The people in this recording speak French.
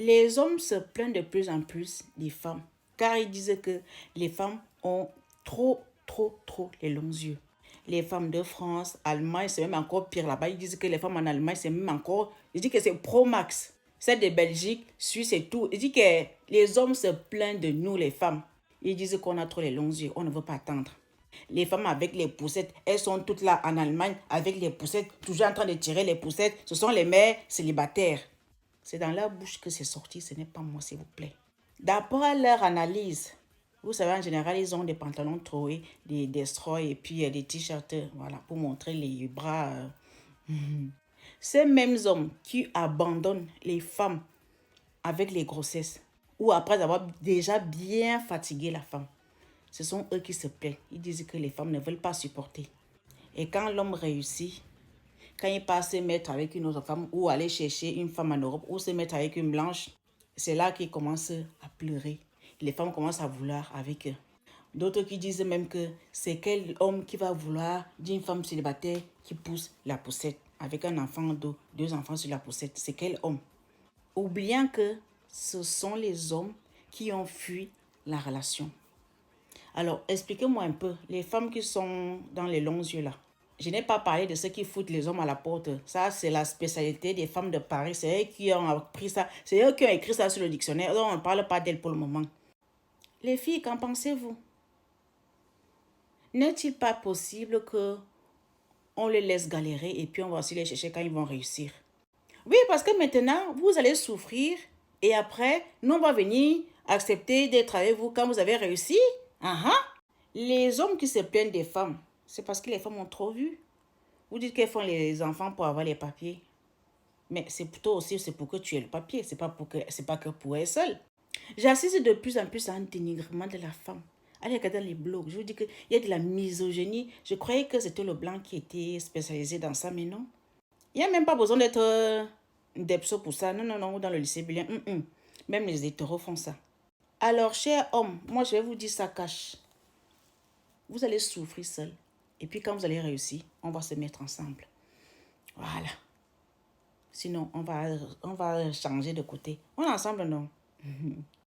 Les hommes se plaignent de plus en plus des femmes, car ils disent que les femmes ont trop les longs yeux. Les femmes de France, Allemagne, c'est même encore pire là-bas. Ils disent que les femmes en Allemagne, c'est même encore... Ils disent que c'est pro max. Celles de Belgique, Suisse et tout. Ils disent que les hommes se plaignent de nous, les femmes. Ils disent qu'on a trop les longs yeux, on ne veut pas attendre. Les femmes avec les poussettes, elles sont toutes là en Allemagne avec les poussettes, toujours en train de tirer les poussettes. Ce sont les mères célibataires. C'est dans leur bouche que c'est sorti, ce n'est pas moi, s'il vous plaît. D'après leur analyse, vous savez, en général, ils ont des pantalons troués, des destroy et puis des t-shirts, voilà, pour montrer les bras. Ces mêmes hommes qui abandonnent les femmes avec les grossesses ou après avoir déjà bien fatigué la femme, ce sont eux qui se plaignent. Ils disent que les femmes ne veulent pas supporter. Et quand l'homme réussit, quand il passe se mettre avec une autre femme ou aller chercher une femme en Europe ou se mettre avec une blanche, c'est là qu'il commence à pleurer. Les femmes commencent à vouloir avec eux. D'autres qui disent même que c'est quel homme qui va vouloir d'une femme célibataire qui pousse la poussette avec un enfant, deux enfants sur la poussette. C'est quel homme? Oubliant que ce sont les hommes qui ont fui la relation. Alors, expliquez-moi un peu, les femmes qui sont dans les longs yeux là. Je n'ai pas parlé de ceux qui foutent les hommes à la porte. Ça, c'est la spécialité des femmes de Paris. C'est eux qui ont appris ça. C'est eux qui ont écrit ça sur le dictionnaire. Donc, on ne parle pas d'elles pour le moment. Les filles, qu'en pensez-vous? N'est-il pas possible que on les laisse galérer et puis on va aussi les chercher quand ils vont réussir? Oui, parce que maintenant, vous allez souffrir et après, nous, on va venir accepter d'être avec vous quand vous avez réussi. Les hommes qui se plaignent des femmes, c'est parce que les femmes ont trop vu. Vous dites qu'elles font les enfants pour avoir les papiers. Mais c'est plutôt aussi c'est pour que tu aies le papier. C'est pas que pour elle seule. J'assiste de plus en plus à un dénigrement de la femme. Allez regarder les blogs. Je vous dis qu'il y a de la misogynie. Je croyais que c'était le blanc qui était spécialisé dans ça, mais non. Il n'y a même pas besoin d'être d'EPSO pour ça. Non, non, non. Ou dans le lycée bilien. Même les hétéros font ça. Alors, chers hommes, moi je vais vous dire ça cache. Vous allez souffrir seul. Et puis quand vous allez réussir, on va se mettre ensemble. Voilà. Sinon, on va changer de côté. On est ensemble, non?